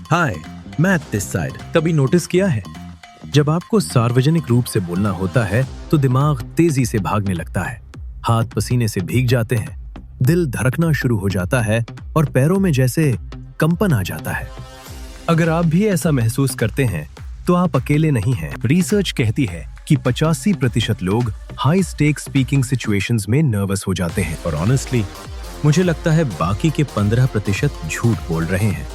Hi, math this side. कभी notice किया है, जब आपको सार्वजनिक रूप से बोलना होता है तो दिमाग तेजी से भागने लगता है, हाथ पसीने से भीग जाते हैं, दिल धड़कना शुरू हो जाता है और पैरों में जैसे कंपन आ जाता है। अगर आप भी ऐसा महसूस करते हैं तो आप अकेले नहीं हैं। रिसर्च कहती है कि 85% लोग हाई स्टेक स्पीकिंग सिचुएशंस में नर्वस हो जाते हैं और ऑनेस्टली मुझे लगता है बाकी के 15% झूठ बोल रहे हैं।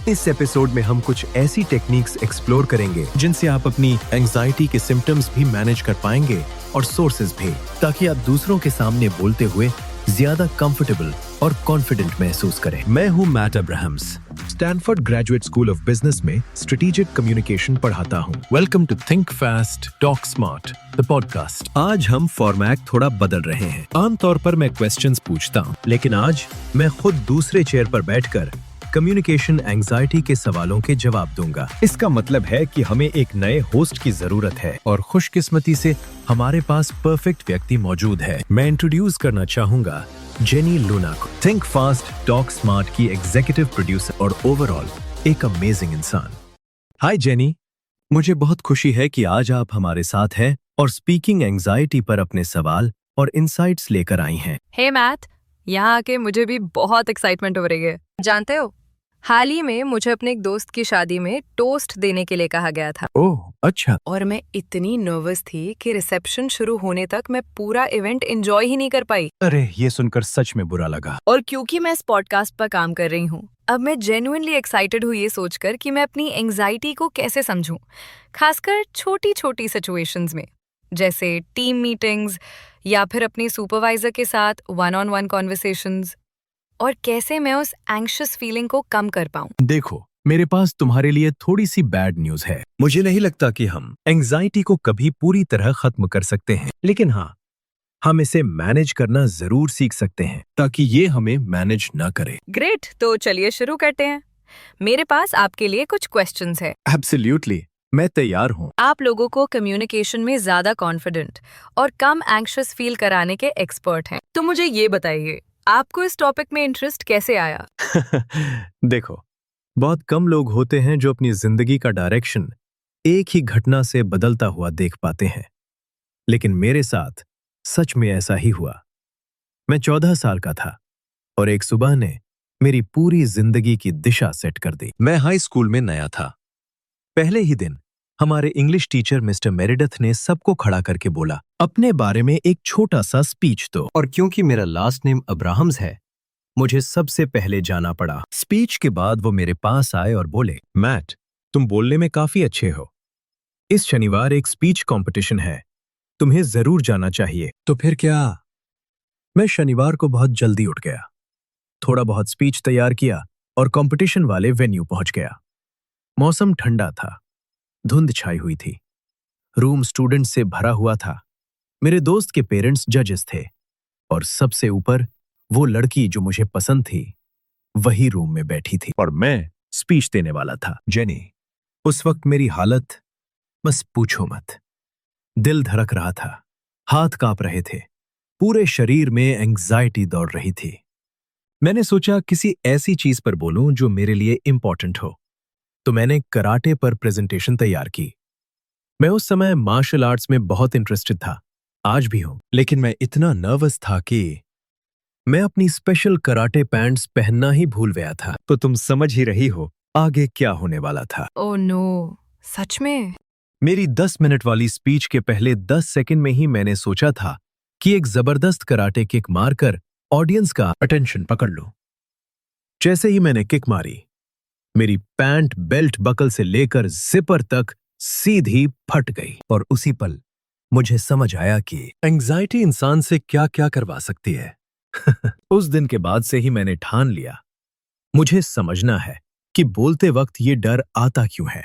इस एपिसोड में हम कुछ ऐसी टेक्निक्स एक्सप्लोर करेंगे जिनसे आप अपनी एंजाइटी के सिम्टम्स भी मैनेज कर पाएंगे और सोर्सेज भी, ताकि आप दूसरों के सामने बोलते हुए ज्यादा कंफर्टेबल और कॉन्फिडेंट महसूस करें। मैं हूं Matt Abrahams, Stanford Graduate School of Business में स्ट्रेटेजिक कम्युनिकेशन पढ़ाता हूं। Welcome to Think Fast Talk Smart the podcast. आज हम फॉर्मेट थोड़ा बदल रहे हैं। आमतौर पर मैं क्वेश्चंस पूछता हूं, लेकिन आज मैं खुद दूसरे चेयर पर बैठकर कम्युनिकेशन एंजाइटी के सवालों के जवाब दूंगा। इसका मतलब है कि हमें एक नए होस्ट की जरूरत है और खुशकिस्मती से हमारे पास परफेक्ट व्यक्ति मौजूद है। मैं इंट्रोड्यूस करना चाहूंगा जेनी लूना को, थिंक फास्ट टॉक स्मार्ट की एग्जीक्यूटिव प्रोड्यूसर और ओवरऑल एक अमेजिंग इंसान। हाय जेनी, मुझे बहुत खुशी है कि आज आप हमारे साथ हैं और स्पीकिंग एंजाइटी पर अपने सवाल और इंसाइट्स लेकर आई हैं। हे मैट, यहाँ आके मुझे भी बहुत एक्साइटमेंट हो रही है। जानते हो, हाल ही में मुझे अपने एक दोस्त की शादी में टोस्ट देने के लिए कहा गया था। ओह अच्छा। और मैं इतनी नर्वस थी कि रिसेप्शन शुरू होने तक मैं पूरा इवेंट एंजॉय ही नहीं कर पाई। अरे, ये सुनकर सच में बुरा लगा। और क्योंकि मैं इस पॉडकास्ट पर काम कर रही हूँ, अब मैं जेन्युइनली एक्साइटेड हूँ ये सोचकर कि मैं अपनी एंजाइटी को कैसे समझूं, खासकर छोटी छोटी सिचुएशंस में, जैसे टीम मीटिंग्स या फिर अपने सुपरवाइजर के साथ वन-ऑन-वन कॉन्वर्सेशंस, और कैसे मैं उस एंग्शियस फीलिंग को कम कर पाऊं। देखो, मेरे पास तुम्हारे लिए थोड़ी सी बैड न्यूज है। मुझे नहीं लगता कि हम एंजाइटी को कभी पूरी तरह खत्म कर सकते हैं, लेकिन हाँ, हम इसे मैनेज करना जरूर सीख सकते हैं ताकि ये हमें मैनेज ना करे। ग्रेट, तो चलिए शुरू करते हैं। मेरे पास आपके लिए कुछ क्वेश्चंस है। एब्सोल्युटली, मैं तैयार हूँ। आप लोगों को कम्युनिकेशन में ज्यादा कॉन्फिडेंट और कम एंग्शियस फील कराने के एक्सपर्ट हैं, तो मुझे ये बताइए, आपको इस टॉपिक में इंटरेस्ट कैसे आया? देखो, बहुत कम लोग होते हैं जो अपनी जिंदगी का डायरेक्शन एक ही घटना से बदलता हुआ देख पाते हैं, लेकिन मेरे साथ सच में ऐसा ही हुआ। मैं 14 साल का था और एक सुबह ने मेरी पूरी जिंदगी की दिशा सेट कर दी। मैं हाई स्कूल में नया था। पहले ही दिन हमारे इंग्लिश टीचर मिस्टर मेरिडथ ने सबको खड़ा करके बोला, अपने बारे में एक छोटा सा स्पीच दो। और क्योंकि मेरा लास्ट नेम अब्राहम्स है, मुझे सबसे पहले जाना पड़ा। स्पीच के बाद वो मेरे पास आए और बोले, मैट, तुम बोलने में काफी अच्छे हो। इस शनिवार एक स्पीच कंपटीशन है, तुम्हें जरूर जाना चाहिए। तो फिर क्या? मैं शनिवार को बहुत जल्दी उठ गया, थोड़ा बहुत स्पीच तैयार किया और कंपटीशन वाले वेन्यू पहुंच गया। मौसम ठंडा था, धुंध छाई हुई थी, रूम स्टूडेंट से भरा हुआ था। मेरे दोस्त के पेरेंट्स जजेस थे और सबसे ऊपर वो लड़की जो मुझे पसंद थी, वही रूम में बैठी थी और मैं स्पीच देने वाला था। जेनी, उस वक्त मेरी हालत बस पूछो मत। दिल धड़क रहा था, हाथ कांप रहे थे, पूरे शरीर में एंग्जाइटी दौड़ रही थी। मैंने सोचा किसी ऐसी चीज पर बोलूं जो मेरे लिए इंपॉर्टेंट हो, तो मैंने कराटे पर प्रेजेंटेशन तैयार की। मैं उस समय मार्शल आर्ट्स में बहुत इंटरेस्टेड था, आज भी हूं, लेकिन मैं इतना नर्वस था कि मैं अपनी स्पेशल कराटे पैंट्स पहनना ही भूल गया था। तो तुम समझ ही रही हो आगे क्या होने वाला था। ओह नो, सच में? मेरी 10 मिनट वाली स्पीच के पहले 10 सेकंड में ही मैंने सोचा था कि एक जबरदस्त कराटे किक मारकर ऑडियंस का अटेंशन पकड़ लूं। जैसे ही मैंने किक मारी, मेरी पैंट बेल्ट बकल से लेकर जिपर तक सीधी फट गई और उसी पल मुझे समझ आया कि एंजाइटी इंसान से क्या क्या करवा सकती है। उस दिन के बाद से ही मैंने ठान लिया, मुझे समझना है कि बोलते वक्त ये डर आता क्यों है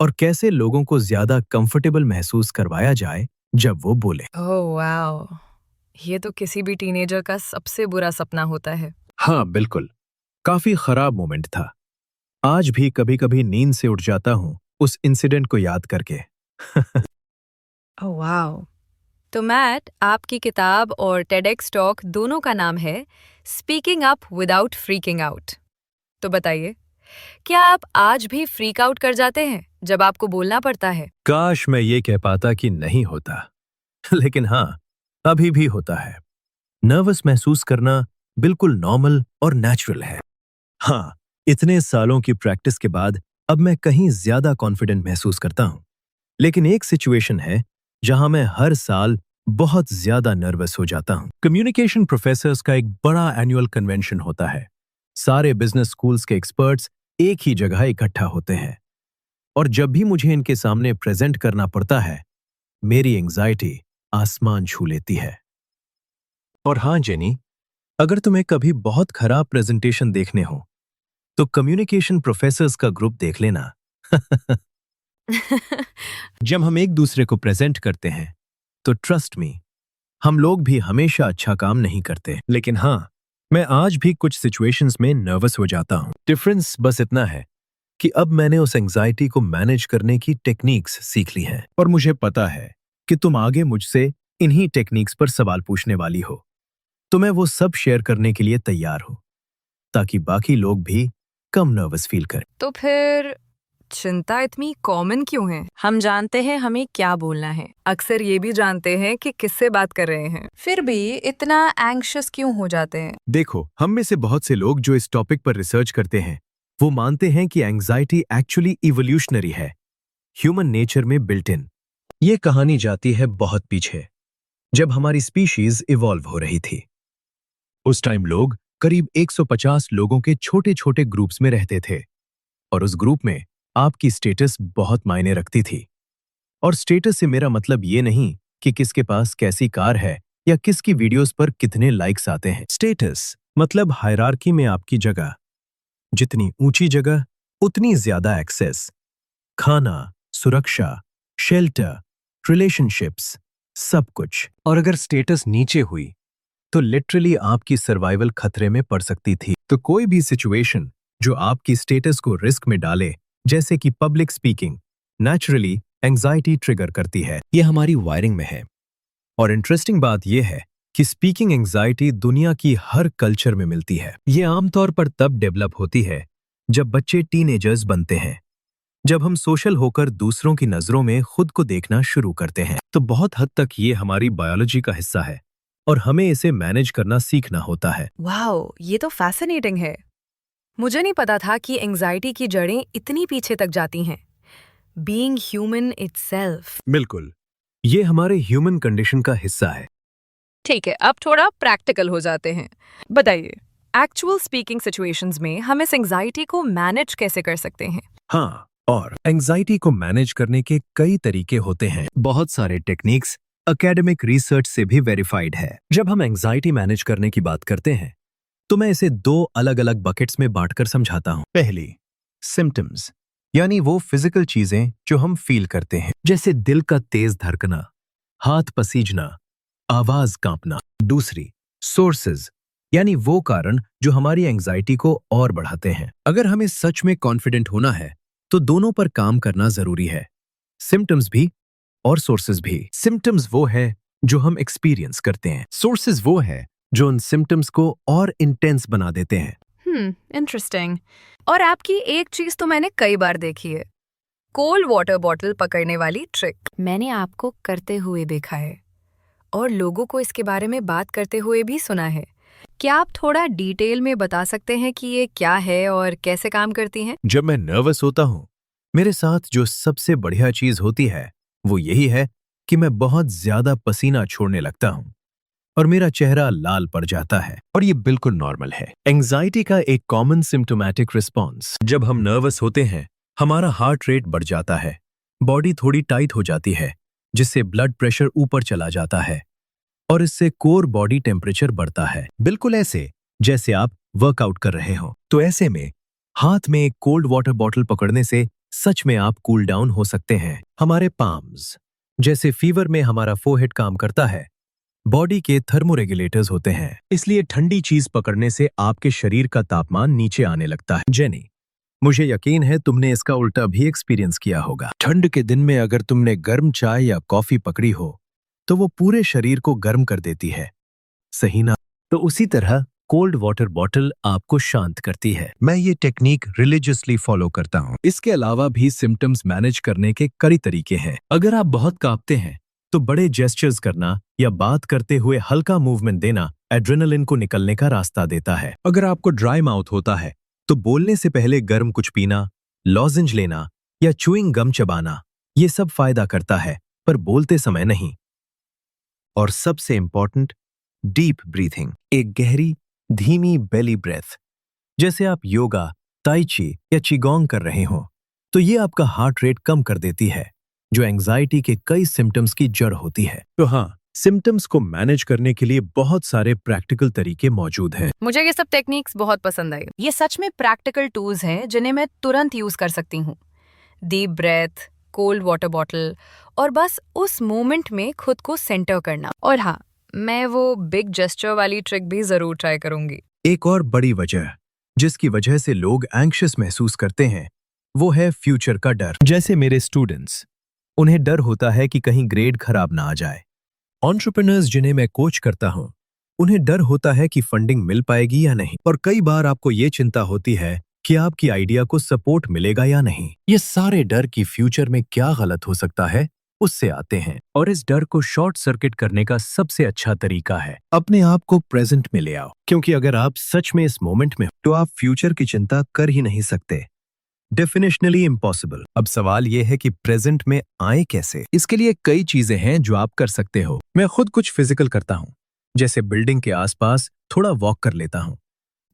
और कैसे लोगों को ज्यादा कंफर्टेबल महसूस करवाया जाए जब वो बोले। ओह वाओ, ये तो किसी भी टीनेजर का सबसे बुरा सपना होता है। हाँ बिल्कुल, काफी खराब मोमेंट था। आज भी कभी कभी नींद से उठ जाता हूँ उस इंसिडेंट को याद करके। Oh wow. तो मैट, आपकी किताब और टेडेक्स टॉक दोनों का नाम है speaking up without freaking out. तो बताइए, क्या आप आज भी फ्रीक आउट कर जाते हैं जब आपको बोलना पड़ता है? काश मैं ये कह पाता कि नहीं होता, लेकिन हाँ, अभी भी होता है। नर्वस महसूस करना बिल्कुल नॉर्मल और नेचुरल है। हाँ, इतने सालों की प्रैक्टिस के बाद अब मैं कहीं ज्यादा कॉन्फिडेंट महसूस करता हूं। लेकिन एक सिचुएशन है जहां मैं हर साल बहुत ज्यादा नर्वस हो जाता हूं। कम्युनिकेशन प्रोफेसर्स का एक बड़ा एनुअल कन्वेंशन होता है। सारे बिजनेस स्कूल्स के एक्सपर्ट्स एक ही जगह इकट्ठा होते हैं, और जब भी मुझे इनके सामने प्रेजेंट करना पड़ता है, मेरी एंजाइटी आसमान छू लेती है। और हाँ जेनी, अगर तुम्हें कभी बहुत खराब प्रेजेंटेशन देखने हो तो कम्युनिकेशन प्रोफेसर्स का ग्रुप देख लेना। जब हम एक दूसरे को प्रेजेंट करते हैं तो ट्रस्ट मी, हम लोग भी हमेशा अच्छा काम नहीं करते। लेकिन हाँ, मैं आज भी कुछ सिचुएशंस में नर्वस हो जाता हूं। डिफरेंस बस इतना है कि अब मैंने उस एंजाइटी को मैनेज करने की टेक्निक्स सीख ली हैं, और मुझे पता है कि तुम आगे मुझसे इन्हीं टेक्निक्स पर सवाल पूछने वाली हो, तो मैं वो सब शेयर करने के लिए तैयार हूं, ताकि बाकी लोग भी कम नर्वस फील करें। तो फिर चिंता इतनी कॉमन क्यों है? हम जानते हैं हमें क्या बोलना है, अक्सर ये भी जानते हैं कि किससे बात कर रहे हैं, फिर भी इतना एंग्शियस क्यों हो जाते हैं? देखो, हम में से बहुत से लोग जो इस टॉपिक पर रिसर्च करते हैं वो मानते हैं कि एंजाइटी एक्चुअली इवोल्यूशनरी है, ह्यूमन नेचर में बिल्ट इन। ये कहानी जाती है बहुत पीछे, जब हमारी स्पीशीज इवॉल्व हो रही थी। उस टाइम लोग करीब 150 लोगों के छोटे छोटे ग्रुप्स में रहते थे, और उस ग्रुप में आपकी स्टेटस बहुत मायने रखती थी। और स्टेटस से मेरा मतलब ये नहीं कि किसके पास कैसी कार है या किसकी वीडियोस पर कितने लाइक्स आते हैं। स्टेटस मतलब हायरार्की में आपकी जगह। जितनी ऊंची जगह उतनी ज्यादा एक्सेस, खाना, सुरक्षा, शेल्टर, रिलेशनशिप्स, सब कुछ। और अगर स्टेटस नीचे हुई तो लिटरली आपकी सर्वाइवल खतरे में पड़ सकती थी। तो कोई भी सिचुएशन जो आपकी स्टेटस को रिस्क में डाले, जैसे कि public speaking, naturally anxiety trigger करती है। ये हमारी वायरिंग में है। और इंटरेस्टिंग बात यह है कि स्पीकिंग एंजाइटी दुनिया की हर कल्चर में मिलती है। ये आमतौर पर तब डेवलप होती है जब बच्चे टीनेजर्स बनते हैं, जब हम सोशल होकर दूसरों की नजरों में खुद को देखना शुरू करते हैं। तो बहुत हद तक ये हमारी बायोलॉजी का हिस्सा है, और हमें इसे मैनेज करना सीखना होता है। वाओ, ये तो फैसिनेटिंग है। मुझे नहीं पता था कि एंजाइटी की जड़ें इतनी पीछे तक जाती हैं। Being human itself. बिल्कुल, ये हमारे ह्यूमन कंडीशन का हिस्सा है। ठीक है, अब थोड़ा प्रैक्टिकल हो जाते हैं। बताइए, एक्चुअल स्पीकिंग सिचुएशंस में हम इस एंजाइटी को मैनेज कैसे कर सकते हैं? हाँ, और एंजाइटी को मैनेज करने के कई तरीके होते हैं। बहुत सारे टेक्निक्स एकेडमिक रिसर्च से भी वेरीफाइड है। जब हम एंजाइटी मैनेज करने की बात करते हैं तो मैं इसे दो अलग अलग बकेट्स में बांटकर समझाता हूं। पहली, सिम्टम्स, यानी वो फिजिकल चीजें जो हम फील करते हैं, जैसे दिल का तेज धड़कना, हाथ पसीजना, आवाज कांपना। दूसरी, सोर्सेज, यानी वो कारण जो हमारी एंजाइटी को और बढ़ाते हैं। अगर हमें सच में कॉन्फिडेंट होना है तो दोनों पर काम करना जरूरी है, सिम्टम्स भी और सोर्सेज भी। सिम्टम्स वो है जो हम एक्सपीरियंस करते हैं, सोर्सेज वो है जो उन सिम्टम्स को और इंटेंस बना देते हैं। इंटरेस्टिंग। और आपकी एक चीज तो मैंने कई बार देखी है, कोल्ड वाटर बॉटल पकड़ने वाली ट्रिक। मैंने आपको करते हुए देखा है और लोगों को इसके बारे में बात करते हुए भी सुना है। क्या आप थोड़ा डिटेल में बता सकते हैं कि ये क्या है और कैसे काम करती हैं? जब मैं नर्वस होता हूं, मेरे साथ जो सबसे बढ़िया चीज होती है वो यही है कि मैं बहुत ज्यादा पसीना छोड़ने लगता हूं और मेरा चेहरा लाल पड़ जाता है, और ये बिल्कुल नॉर्मल है। एंजाइटी का एक कॉमन सिम्टोमैटिक रिस्पॉन्स। जब हम नर्वस होते हैं हमारा हार्ट रेट बढ़ जाता है, बॉडी थोड़ी टाइट हो जाती है, जिससे ब्लड प्रेशर ऊपर चला जाता है, और इससे कोर बॉडी टेम्परेचर बढ़ता है, बिल्कुल ऐसे जैसे आप वर्कआउट कर रहे हो। तो ऐसे में हाथ में एक कोल्ड वाटर बॉटल पकड़ने से सच में आप कूल डाउन हो सकते हैं। हमारे पाम्स, जैसे फीवर में हमारा फोरहेड काम करता है, बॉडी के थर्मोरेगुलेटर्स होते हैं, इसलिए ठंडी चीज पकड़ने से आपके शरीर का तापमान नीचे आने लगता है। जेनी, मुझे यकीन है तुमने इसका उल्टा भी एक्सपीरियंस किया होगा। ठंड के दिन में अगर तुमने गर्म चाय या कॉफी पकड़ी हो तो वो पूरे शरीर को गर्म कर देती है, सही ना? तो उसी तरह कोल्ड वाटर बॉटल आपको शांत करती है। मैं ये टेक्निक रिलीजियसली फॉलो करता हूँ। इसके अलावा भी सिम्टम्स मैनेज करने के कई तरीके हैं। अगर आप बहुत कांपते हैं तो बड़े जेस्चर्स करना या बात करते हुए हल्का मूवमेंट देना एड्रेनलिन को निकलने का रास्ता देता है। अगर आपको ड्राई माउथ होता है तो बोलने से पहले गर्म कुछ पीना, लॉजेंज लेना या च्यूइंग गम चबाना, ये सब फायदा करता है, पर बोलते समय नहीं। और सबसे इंपॉर्टेंट, डीप ब्रीथिंग। एक गहरी धीमी बेली ब्रेथ, जैसे आप योगा, ताई ची या चिगोंग कर रहे हो, तो ये आपका हार्ट रेट कम कर देती है, जो एंजाइटी के कई सिम्टम्स की जड़ होती है। तो हाँ, सिम्टम्स को मैनेज करने के लिए बहुत सारे प्रैक्टिकल तरीके मौजूद हैं। मुझे ये सब टेक्निक्स बहुत पसंद आई। ये सच में प्रैक्टिकल टूल्स हैं जिन्हें मैं तुरंत यूज कर सकती हूँ। Deep breath, cold water bottle और बस उस मोमेंट में खुद को सेंटर करना। और हाँ, मैं वो बिग जेस्चर वाली ट्रिक भी जरूर ट्राई करूंगी। एक और बड़ी वजह जिसकी वजह से लोग एंग्शियस महसूस करते हैं, वो है फ्यूचर का डर। जैसे मेरे स्टूडेंट्स, उन्हें डर होता है कि कहीं ग्रेड खराब ना आ जाए। एंटरप्रेन्योर्स जिन्हें मैं कोच करता हूं, उन्हें डर होता है कि फंडिंग मिल पाएगी या नहीं। और कई बार आपको ये चिंता होती है कि आपकी आइडिया को सपोर्ट मिलेगा या नहीं। ये सारे डर कि फ्यूचर में क्या गलत हो सकता है, उससे आते हैं। और इस डर को शॉर्ट सर्किट करने का सबसे अच्छा तरीका है अपने आप को प्रेजेंट में ले आओ। क्योंकि अगर आप सच में इस मोमेंट में हो तो आप फ्यूचर की चिंता कर ही नहीं सकते। डेफिनेशनली इम्पॉसिबल। अब सवाल यह है कि प्रेजेंट में आए कैसे। इसके लिए कई चीजें हैं जो आप कर सकते हो। मैं खुद कुछ फिजिकल करता हूं, जैसे बिल्डिंग के आसपास थोड़ा वॉक कर लेता हूं।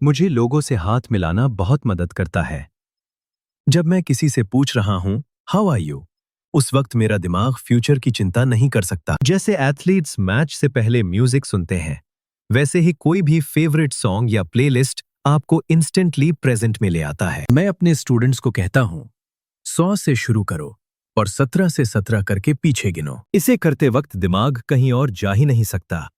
मुझे लोगों से हाथ मिलाना बहुत मदद करता है। जब मैं किसी से पूछ रहा हूं हाउ आर यू, उस वक्त मेरा दिमाग फ्यूचर की चिंता नहीं कर सकता। जैसे एथलीट्स मैच से पहले म्यूजिक सुनते हैं, वैसे ही कोई भी फेवरेट सॉन्ग या प्लेलिस्ट आपको इंस्टेंटली प्रेजेंट में ले आता है। मैं अपने स्टूडेंट्स को कहता हूं 100 से शुरू करो और 17 से 17 करके पीछे गिनो। इसे करते वक्त दिमाग कहीं और जा ही नहीं सकता,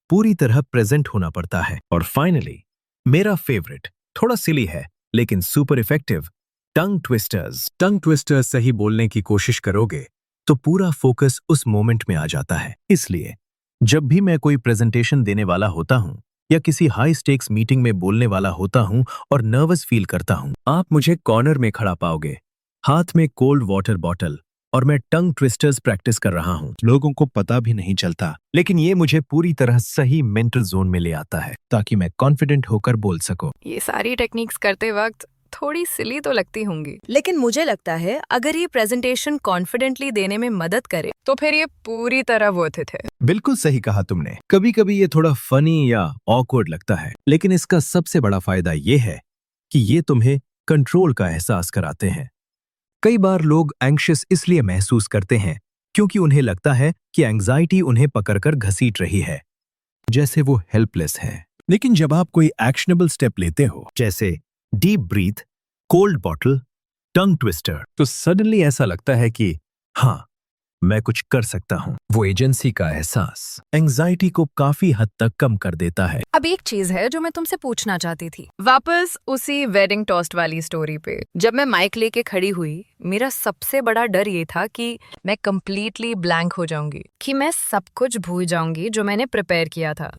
पूरी तरह प्रेजेंट होना पड़ता है। और फाइनली, मेरा फेवरेट, थोड़ा सिली है लेकिन सुपर इफेक्टिव, टंग ट्विस्टर्स। टंग ट्विस्टर्स सही बोलने की कोशिश करोगे तो पूरा फोकस उस मोमेंट में आ जाता है। इसलिए जब भी मैं कोई प्रेजेंटेशन देने वाला होता हूं या किसी हाई स्टेक्स मीटिंग में बोलने वाला होता हूं और नर्वस फील करता हूं, आप मुझे कॉर्नर में खड़ा पाओगे, हाथ में कोल्ड वाटर बॉटल, और मैं टंग ट्विस्टर्स प्रैक्टिस कर रहा हूं। लोगों को पता भी नहीं चलता, लेकिन ये मुझे पूरी तरह सही मेंटल जोन में ले आता है ताकि मैं कॉन्फिडेंट होकर बोल सकूं। ये सारी टेक्निक्स करते वक्त थोड़ी सिली तो लगती होंगी, लेकिन मुझे लगता है अगर ये प्रेजेंटेशन कॉन्फिडेंटली देने में मदद करे तो फिर ये पूरी तरह वर्थ इट है। बिल्कुल सही कहा तुमने। कभी कभी ये थोड़ा फनी या ऑकवर्ड लगता है, लेकिन इसका सबसे बड़ा फायदा ये है कि ये तुम्हें कंट्रोल का एहसास कराते हैं। कई बार लोग एंग्शियस इसलिए महसूस करते हैं क्योंकि उन्हें लगता है कि एंग्जाइटी उन्हें पकड़कर घसीट रही है, जैसे वो हेल्पलेस है। लेकिन जब आप कोई एक्शनेबल स्टेप लेते हो, जैसे deep breath, cold bottle, tongue twister, तो सडनली ऐसा लगता है कि हाँ, मैं कुछ कर सकता हूँ। वो एजेंसी का एहसास एंग्जाइटी को काफी हद तक कम कर देता है। अब एक चीज है जो मैं तुमसे पूछना चाहती थी, वापस उसी वेडिंग टोस्ट वाली स्टोरी पे। जब मैं माइक लेके खड़ी हुई, मेरा सबसे बड़ा डर ये था कि मैं कंप्लीटली ब्लैंक हो जाऊंगी, कि मैं सब कुछ भूल जाऊंगी जो मैंने प्रिपेयर किया था।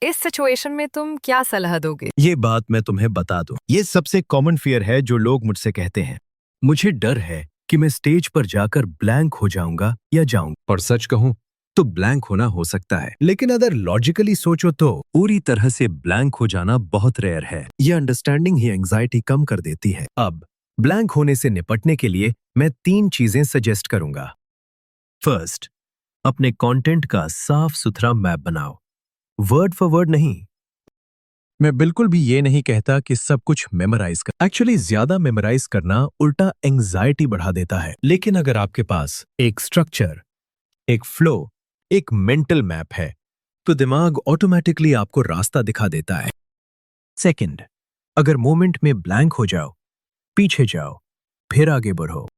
इस सिचुएशन में तुम क्या सलाह दोगे? ये बात मैं तुम्हें बता दूं, ये सबसे कॉमन फियर है जो लोग मुझसे कहते हैं। मुझे डर है कि मैं स्टेज पर जाकर ब्लैंक हो जाऊंगा या जाऊंगा। और सच कहूं तो ब्लैंक होना हो सकता है, लेकिन अगर लॉजिकली सोचो तो पूरी तरह से ब्लैंक हो जाना बहुत रेयर है। यह अंडरस्टैंडिंग ही एंग्जाइटी कम कर देती है। अब ब्लैंक होने से निपटने के लिए मैं 3 चीजें सजेस्ट करूंगा। फर्स्ट, अपने कंटेंट का साफ सुथरा मैप बनाओ, वर्ड फॉर वर्ड नहीं। मैं बिल्कुल भी ये नहीं कहता कि सब कुछ मेमोराइज कर, एक्चुअली ज्यादा मेमोराइज करना उल्टा एंग्जाइटी बढ़ा देता है। लेकिन अगर आपके पास एक स्ट्रक्चर, एक फ्लो, एक मेंटल मैप है, तो दिमाग ऑटोमेटिकली आपको रास्ता दिखा देता है। सेकंड, अगर मोमेंट में ब्लैंक हो जाओ, पीछे जाओ, फिर आगे बढ़ो।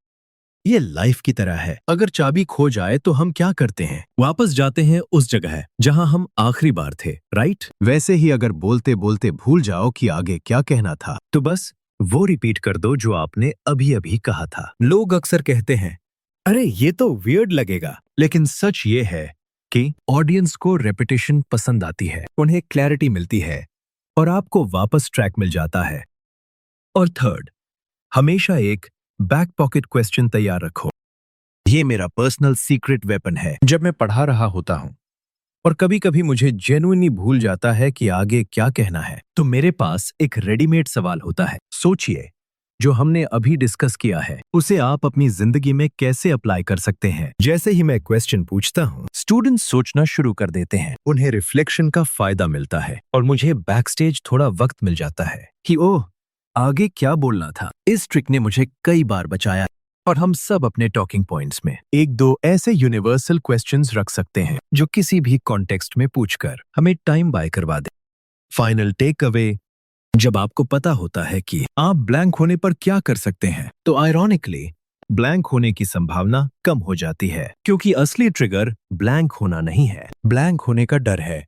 ये लाइफ की तरह है। अगर चाबी खो जाए तो हम क्या करते हैं? वापस जाते हैं उस जगह जहां हम आखिरी बार थे, राइट? वैसे ही अगर बोलते बोलते भूल जाओ कि आगे क्या कहना था, तो बस वो रिपीट कर दो जो आपने अभी अभी कहा था। लोग अक्सर कहते हैं, अरे ये तो वियर्ड लगेगा, लेकिन सच ये है कि ऑडियंस को रेपिटेशन पसंद आती है। उन्हें क्लैरिटी मिलती है और आपको वापस ट्रैक मिल जाता है। और थर्ड, हमेशा एक बैक पॉकेट क्वेश्चन तैयार रखो। ये मेरा पर्सनल सीक्रेट वेपन है। जब मैं पढ़ा रहा होता हूं और कभी कभी मुझे जेन्युइनली भूल जाता है कि आगे क्या कहना है, तो मेरे पास एक रेडीमेड सवाल होता है। सोचिए, जो हमने अभी डिस्कस किया है उसे आप अपनी जिंदगी में कैसे अप्लाई कर सकते हैं। जैसे ही मैं क्वेश्चन पूछता हूँ, स्टूडेंट्स सोचना शुरू कर देते हैं, उन्हें रिफ्लेक्शन का फायदा मिलता है और मुझे बैकस्टेज थोड़ा वक्त मिल जाता है कि ओह, आगे क्या बोलना था। इस ट्रिक ने मुझे कई बार बचाया और हम सब अपने टॉकिंग पॉइंट्स में एक दो ऐसे यूनिवर्सल क्वेश्चंस रख सकते हैं जो किसी भी कॉन्टेक्स्ट में पूछकर हमें टाइम बाय करवा दे। फाइनल टेक अवे, जब आपको पता होता है कि आप ब्लैंक होने पर क्या कर सकते हैं, तो आयरॉनिकली ब्लैंक होने की संभावना कम हो जाती है, क्योंकि असली ट्रिगर ब्लैंक होना नहीं है, ब्लैंक होने का डर है।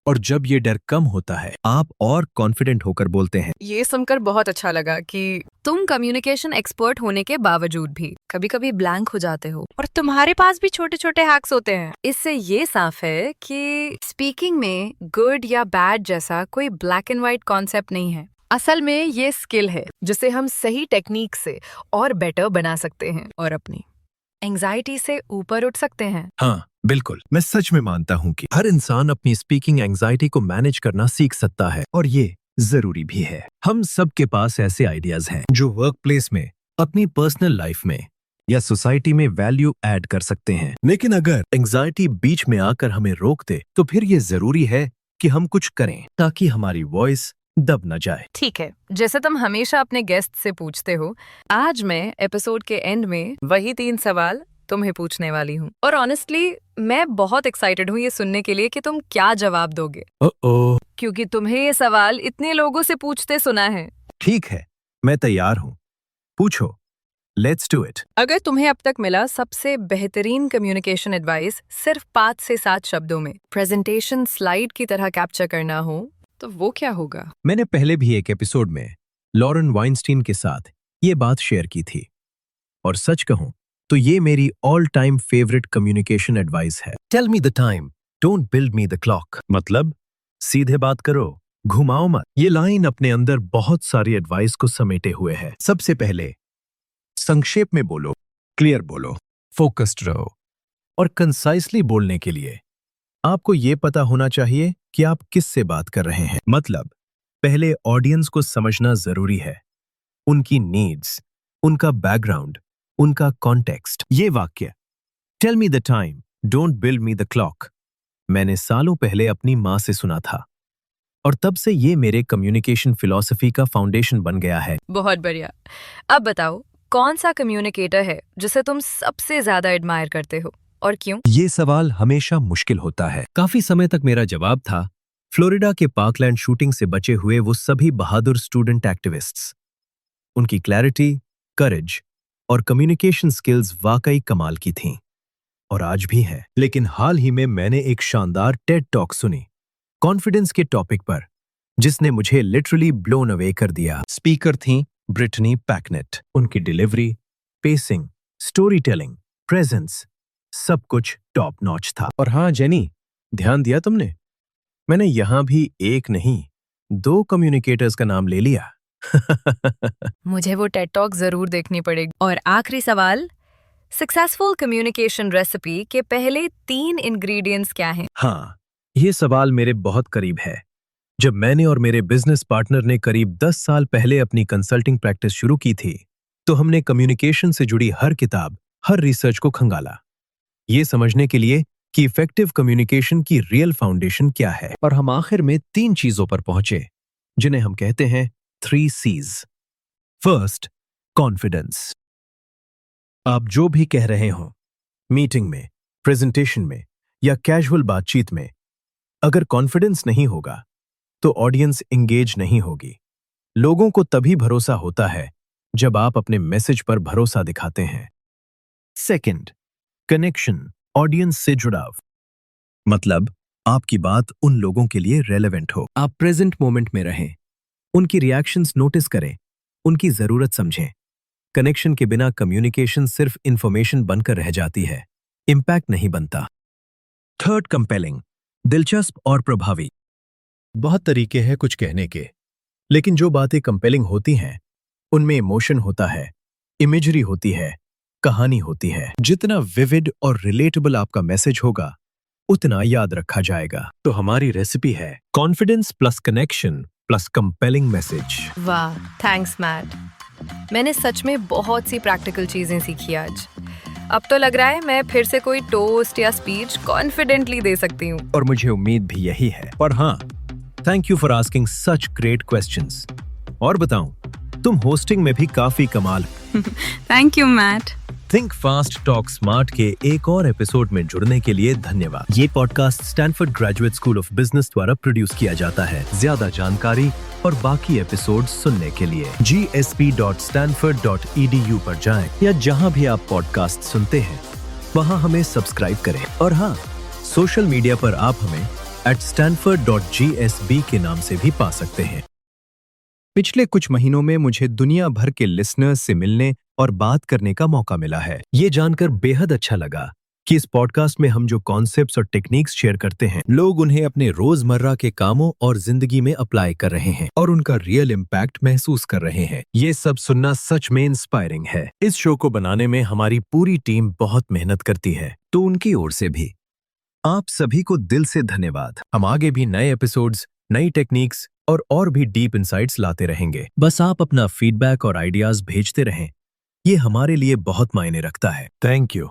और जब ये डर कम होता है, आप और कॉन्फिडेंट होकर बोलते हैं। ये सुनकर बहुत अच्छा लगा कि तुम कम्युनिकेशन एक्सपर्ट होने के बावजूद भी कभी कभी ब्लैंक हो जाते हो और तुम्हारे पास भी छोटे छोटे हैक्स होते हैं। इससे ये साफ है कि स्पीकिंग में गुड या बैड जैसा कोई ब्लैक एंड व्हाइट कॉन्सेप्ट नहीं है। असल में ये स्किल है जिसे हम सही टेक्निक से और बेटर बना सकते हैं और अपनी एंजाइटी से ऊपर उठ सकते हैं। हाँ, बिल्कुल। मैं सच में मानता हूँ कि हर इंसान अपनी स्पीकिंग एंजाइटी को मैनेज करना सीख सकता है और ये जरूरी भी है। हम सबके पास ऐसे आइडियाज हैं जो वर्क प्लेस में, अपनी पर्सनल लाइफ में या सोसाइटी में वैल्यू ऐड कर सकते हैं। लेकिन अगर एंजाइटी बीच में आकर हमें रोक दे, तो फिर ये जरूरी है कि हम कुछ करें ताकि हमारी वॉइस दब न जाए। ठीक है, जैसे तुम हमेशा अपने गेस्ट से पूछते हो, आज मैं एपिसोड के एंड में वही 3 सवाल तुम्हें पूछने वाली हूँ। और ऑनेस्टली मैं बहुत एक्साइटेड हूँ ये सुनने के लिए कि तुम क्या जवाब दोगे, ओह, क्योंकि तुम्हें ये सवाल इतने लोगों से पूछते सुना है। ठीक है, मैं तैयार हूँ। पूछो, लेट्स डू इट। अगर तुम्हें अब तक मिला सबसे बेहतरीन कम्युनिकेशन एडवाइस सिर्फ 5 से 7 शब्दों में प्रेजेंटेशन स्लाइड की तरह कैप्चर करना हो, तो वो क्या होगा? मैंने पहले भी एक एपिसोड में लॉरेन वाइनस्टीन के साथ ये बात शेयर की थी और सच कहूं तो ये मेरी all time favourite communication advice है। Tell me the time, don't build me the clock. मतलब सीधे बात करो, घुमाओ मत। ये लाइन अपने अंदर बहुत सारी एडवाइस को समेटे हुए है। सबसे पहले संक्षेप में बोलो, क्लियर बोलो, फोकस्ड रहो और कंसाइसली बोलने के लिए आपको ये पता होना चाहिए कि आप किससे बात कर रहे हैं। मतलब पहले ऑडियंस को समझना जरूरी है, उनकी नीड्स, उनका बैकग्राउंड, उनका कॉन्टेक्स्ट। ये वाक्य tell me the time, don't build me the clock मैंने सालों पहले अपनी माँ से सुना था और तब से ये मेरे कम्युनिकेशन फिलॉसफी का फाउंडेशन बन गया है। बहुत बढ़िया। अब बताओ, कौन सा कम्युनिकेटर है जिसे तुम सबसे ज्यादा एडमायर करते हो और क्यों? ये सवाल हमेशा मुश्किल होता है। काफी समय तक मेरा जवाब था फ्लोरिडा के पार्कलैंड शूटिंग से बचे हुए वो सभी बहादुर स्टूडेंट एक्टिविस्ट्स। उनकी क्लैरिटी, करेज और कम्युनिकेशन स्किल्स वाकई कमाल की थीं और आज भी है। लेकिन हाल ही में मैंने एक शानदार टेड टॉक सुनी कॉन्फिडेंस के टॉपिक पर, जिसने मुझे लिटरली ब्लोन अवे कर दिया। स्पीकर थीं ब्रिटनी पैकनेट। उनकी delivery, pacing, story telling, presence, सब कुछ टॉप नॉच था। और हाँ जेनी, ध्यान दिया तुमने, मैंने यहां भी एक नहीं 2 कम्युनिकेटर्स का नाम ले लिया। मुझे वो टेड टॉक जरूर देखनी पड़ेगी। और आखिरी सवाल, सक्सेसफुल कम्युनिकेशन रेसिपी के पहले 3 इंग्रेडिएंट्स क्या हैं? हाँ, ये सवाल मेरे बहुत करीब है। जब मैंने और मेरे बिजनेस पार्टनर ने करीब 10 साल पहले अपनी कंसल्टिंग प्रैक्टिस शुरू की थी, तो हमने कम्युनिकेशन से जुड़ी हर किताब, हर रिसर्च को खंगाला, ये समझने के लिए कि इफेक्टिव कम्युनिकेशन की रियल फाउंडेशन क्या है। और हम आखिर में 3 चीजों पर पहुंचे, जिन्हें हम कहते हैं 3 C's। First, confidence. आप जो भी कह रहे हो, मीटिंग में, प्रेजेंटेशन में या कैजुअल बातचीत में, अगर कॉन्फिडेंस नहीं होगा तो ऑडियंस एंगेज नहीं होगी। लोगों को तभी भरोसा होता है जब आप अपने मैसेज पर भरोसा दिखाते हैं। सेकंड, कनेक्शन, ऑडियंस से जुड़ाव। मतलब आपकी बात उन लोगों के लिए रेलेवेंट हो। आप प्रेजेंट मोमेंट में रहें, उनकी रिएक्शंस नोटिस करें, उनकी जरूरत समझें। कनेक्शन के बिना कम्युनिकेशन सिर्फ इंफॉर्मेशन बनकर रह जाती है, इंपैक्ट नहीं बनता। थर्ड, कंपेलिंग, दिलचस्प और प्रभावी। बहुत तरीके हैं कुछ कहने के, लेकिन जो बातें कंपेलिंग होती हैं उनमें इमोशन होता है, इमेजरी होती है, कहानी होती है। जितना विविड और रिलेटेबल आपका मैसेज होगा उतना याद रखा जाएगा। तो हमारी रेसिपी है confidence plus connection plus compelling message. वाह, थैंक्स मैट। मैंने सच में बहुत सी प्रैक्टिकल चीजें सीखी आज। अब तो लग रहा है मैं फिर से कोई टोस्ट या स्पीच कॉन्फिडेंटली दे सकती हूँ। और मुझे उम्मीद भी यही है। और हाँ, thank you for asking such great questions. और बताऊं, तुम होस्टिंग में भी काफी कमाल। Thank you Matt. Think Fast Talk Smart के एक और एपिसोड में जुड़ने के लिए धन्यवाद। ये podcast Stanford Graduate School of business द्वारा प्रोड्यूस किया जाता है। ज्यादा जानकारी और बाकी एपिसोड सुनने के लिए gsp.stanford.edu पर जाएं या जहां भी आप पॉडकास्ट सुनते हैं वहां हमें सब्सक्राइब करें। और हाँ, सोशल मीडिया पर आप हमें @stanford.gsb के नाम से भी पा सकते हैं। पिछले कुछ महीनों में मुझे दुनिया भर के लिसनर्स से मिलने और बात करने का मौका मिला है। ये जानकर बेहद अच्छा लगा कि इस पॉडकास्ट में हम जो कॉन्सेप्ट्स और टेक्निक्स शेयर करते हैं, लोग उन्हें अपने रोजमर्रा के कामों और जिंदगी में अप्लाई कर रहे हैं और उनका रियल इम्पैक्ट महसूस कर रहे हैं। ये सब सुनना सच में इंस्पायरिंग है। इस शो को बनाने में हमारी पूरी टीम बहुत मेहनत करती है, तो उनकी ओर से भी आप सभी को दिल से धन्यवाद। हम आगे भी नए एपिसोड्स, नई टेक्निक्स और भी डीप इंसाइट्स लाते रहेंगे। बस आप अपना फीडबैक और आइडियाज भेजते रहें। ये हमारे लिए बहुत मायने रखता है। Thank you.